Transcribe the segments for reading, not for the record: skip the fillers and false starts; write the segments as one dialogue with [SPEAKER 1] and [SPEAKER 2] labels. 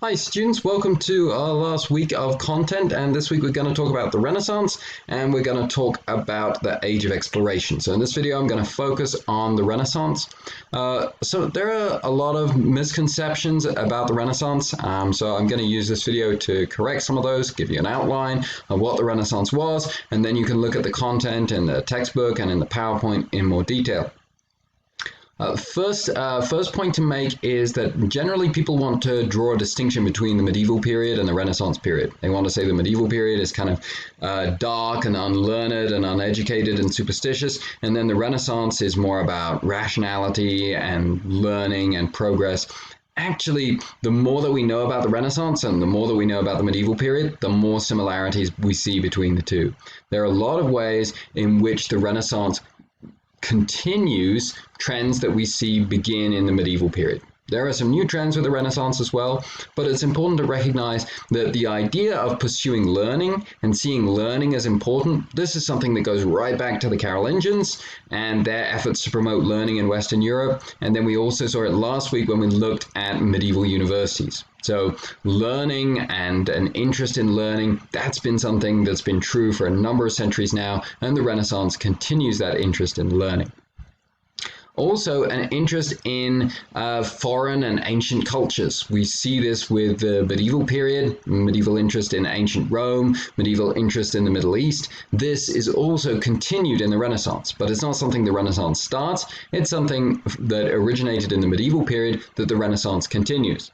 [SPEAKER 1] Hi students, welcome to our last week of content, and this week we're going to talk about the Renaissance and we're going to talk about the Age of Exploration. So in this video I'm going to focus on the Renaissance. So there are a lot of misconceptions about the Renaissance, so I'm going to use this video to correct some of those, give you an outline of what the Renaissance was, and then you can look at the content in the textbook and in the PowerPoint in more detail. First point to make is that generally people want to draw a distinction between the medieval period and the Renaissance period. They want to say the medieval period is kind of dark and unlearned and uneducated and superstitious, and then the Renaissance is more about rationality and learning and progress. Actually, the more that we know about the Renaissance and the more that we know about the medieval period, the more similarities we see between the two. There are a lot of ways in which the Renaissance continues trends that we see begin in the medieval period. There are some new trends with the Renaissance as well, but it's important to recognize that the idea of pursuing learning and seeing learning as important, this is something that goes right back to the Carolingians and their efforts to promote learning in Western Europe. And then we also saw it last week when we looked at medieval universities. So learning and an interest in learning, that's been something that's been true for a number of centuries now, and the Renaissance continues that interest in learning. Also, an interest in foreign and ancient cultures. We see this with the medieval period, medieval interest in ancient Rome, medieval interest in the Middle East. This is also continued in the Renaissance, but it's not something the Renaissance starts. It's something that originated in the medieval period that the Renaissance continues.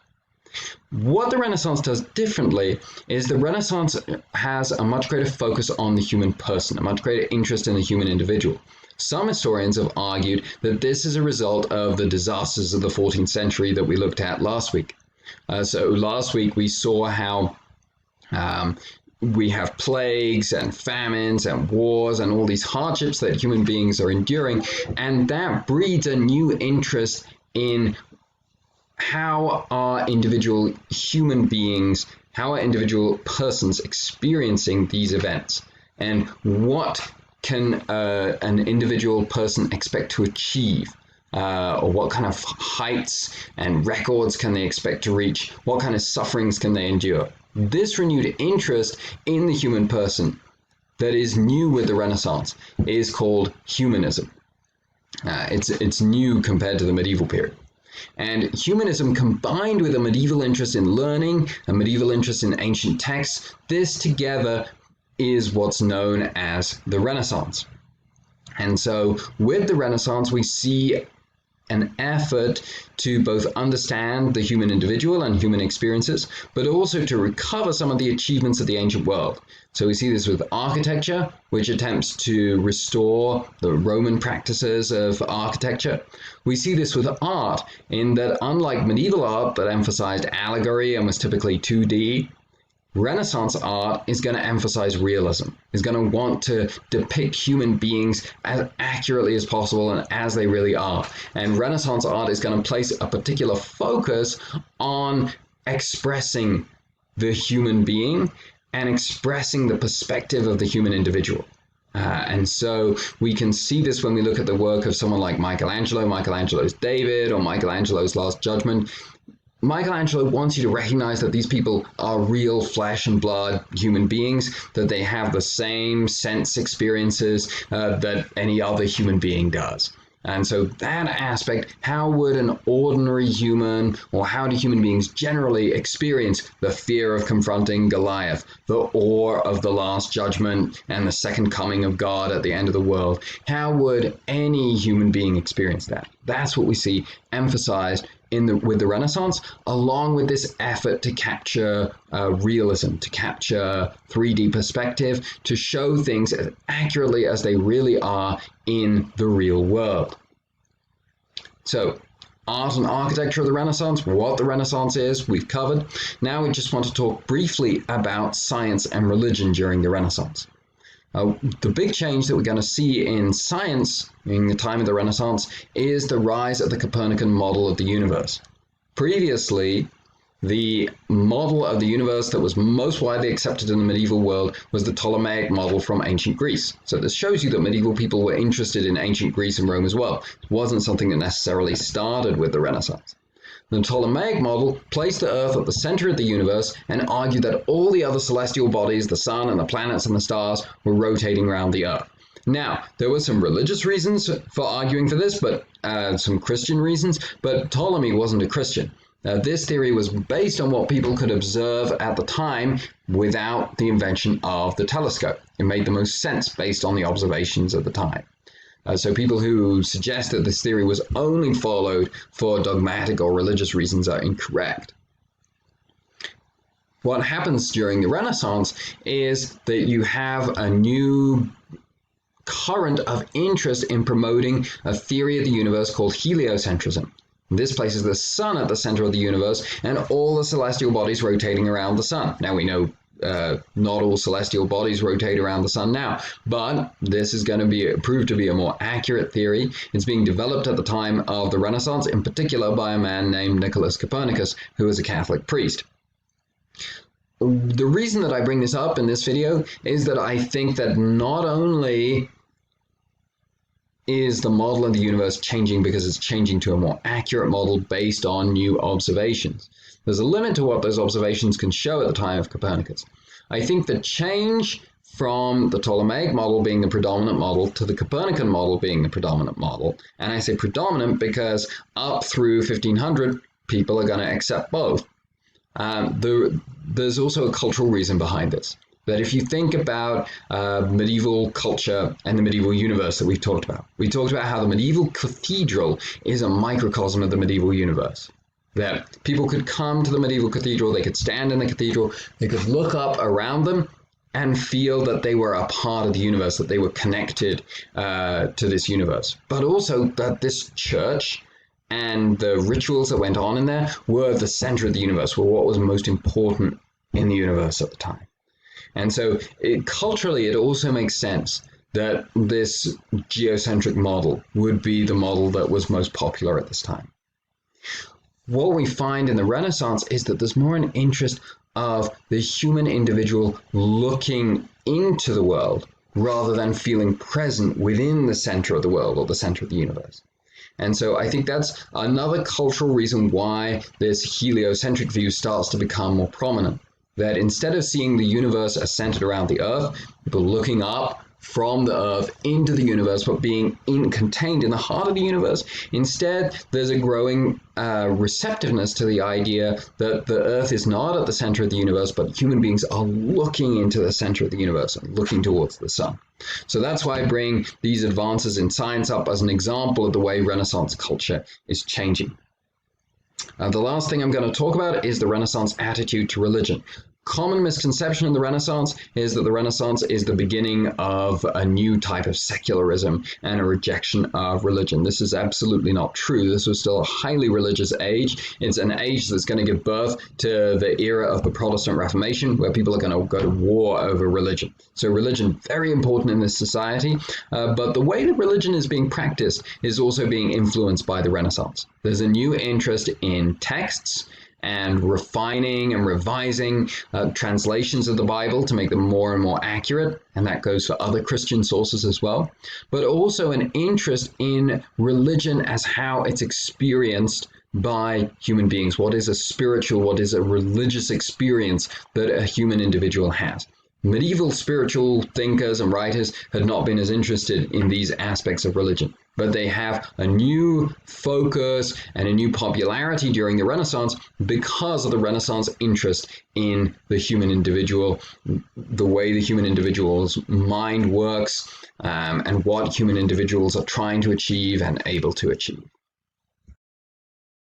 [SPEAKER 1] What the Renaissance does differently is the Renaissance has a much greater focus on the human person, a much greater interest in the human individual. Some historians have argued that this is a result of the disasters of the 14th century that we looked at last week. So last week we saw how we have plagues and famines and wars and all these hardships that human beings are enduring, and that breeds a new interest in how are individual human beings, how are individual persons experiencing these events, and what can an individual person expect to achieve, or what kind of heights and records can they expect to reach, what kind of sufferings can they endure. This renewed interest in the human person that is new with the Renaissance is called humanism. It's new compared to the medieval period. And humanism combined with a medieval interest in learning, a medieval interest in ancient texts, this together is what's known as the Renaissance. And so with the Renaissance, we see an effort to both understand the human individual and human experiences, but also to recover some of the achievements of the ancient world. So we see this with architecture, which attempts to restore the Roman practices of architecture. We see this with art, in that unlike medieval art that emphasized allegory and was typically 2D, Renaissance art is going to emphasize realism, is going to want to depict human beings as accurately as possible and as they really are. And Renaissance art is going to place a particular focus on expressing the human being and expressing the perspective of the human individual. And so we can see this when we look at the work of someone like Michelangelo, Michelangelo's David, or Michelangelo's Last Judgment. Michelangelo wants you to recognize that these people are real flesh and blood human beings, that they have the same sense experiences that any other human being does. And so that aspect, how would an ordinary human, or how do human beings generally experience the fear of confronting Goliath, the awe of the Last Judgment, and the second coming of God at the end of the world? How would any human being experience that? That's what we see emphasized with the Renaissance, along with this effort to capture realism, to capture 3D perspective, to show things as accurately as they really are in the real world. So, art and architecture of the Renaissance, what the Renaissance is, we've covered. Now we just want to talk briefly about science and religion during the Renaissance. The big change that we're going to see in science in the time of the Renaissance is the rise of the Copernican model of the universe. Previously, the model of the universe that was most widely accepted in the medieval world was the Ptolemaic model from ancient Greece. So this shows you that medieval people were interested in ancient Greece and Rome as well. It wasn't something that necessarily started with the Renaissance. The Ptolemaic model placed the Earth at the center of the universe and argued that all the other celestial bodies, the sun and the planets and the stars, were rotating around the Earth. Now, there were some religious reasons for arguing for this, but some Christian reasons, but Ptolemy wasn't a Christian. This theory was based on what people could observe at the time without the invention of the telescope. It made the most sense based on the observations at the time. So people who suggest that this theory was only followed for dogmatic or religious reasons are incorrect. What happens during the Renaissance is that you have a new current of interest in promoting a theory of the universe called heliocentrism. This places the sun at the center of the universe and all the celestial bodies rotating around the sun. Now we know not all celestial bodies rotate around the sun now, but this is going to be proved to be a more accurate theory. It's being developed at the time of the Renaissance, in particular by a man named Nicholas Copernicus, who was a Catholic priest. The reason that I bring this up in this video is that I think that not only is the model of the universe changing because it's changing to a more accurate model based on new observations. There's a limit to what those observations can show at the time of Copernicus. I think the change from the Ptolemaic model being the predominant model to the Copernican model being the predominant model, and I say predominant because up through 1500 people are going to accept both. There's also a cultural reason behind this. That if you think about medieval culture and the medieval universe that we talked about how the medieval cathedral is a microcosm of the medieval universe. That people could come to the medieval cathedral, they could stand in the cathedral, they could look up around them and feel that they were a part of the universe, that they were connected to this universe. But also that this church and the rituals that went on in there were the center of the universe, were what was most important in the universe at the time. And so culturally, it also makes sense that this geocentric model would be the model that was most popular at this time. What we find in the Renaissance is that there's more an interest of the human individual looking into the world rather than feeling present within the center of the world or the center of the universe. And so I think that's another cultural reason why this heliocentric view starts to become more prominent. That instead of seeing the universe as centered around the Earth, people looking up from the Earth into the universe, but being contained in the heart of the universe, instead there's a growing receptiveness to the idea that the Earth is not at the center of the universe, but human beings are looking into the center of the universe and looking towards the sun. So that's why I bring these advances in science up as an example of the way Renaissance culture is changing. The last thing I'm going to talk about is the Renaissance attitude to religion. Common misconception in the Renaissance is that the Renaissance is the beginning of a new type of secularism and a rejection of religion. This is absolutely not true. This was still a highly religious age. It's an age that's going to give birth to the era of the Protestant Reformation, where people are going to go to war over religion. So religion, very important in this society, but the way that religion is being practiced is also being influenced by the Renaissance. There's a new interest in texts and refining and revising translations of the Bible to make them more and more accurate, and that goes for other Christian sources as well, but also an interest in religion as how it's experienced by human beings. What is a spiritual, what is a religious experience that a human individual has? Medieval spiritual thinkers and writers had not been as interested in these aspects of religion, but they have a new focus and a new popularity during the Renaissance because of the Renaissance interest in the human individual, the way the human individual's mind works, and what human individuals are trying to achieve and able to achieve.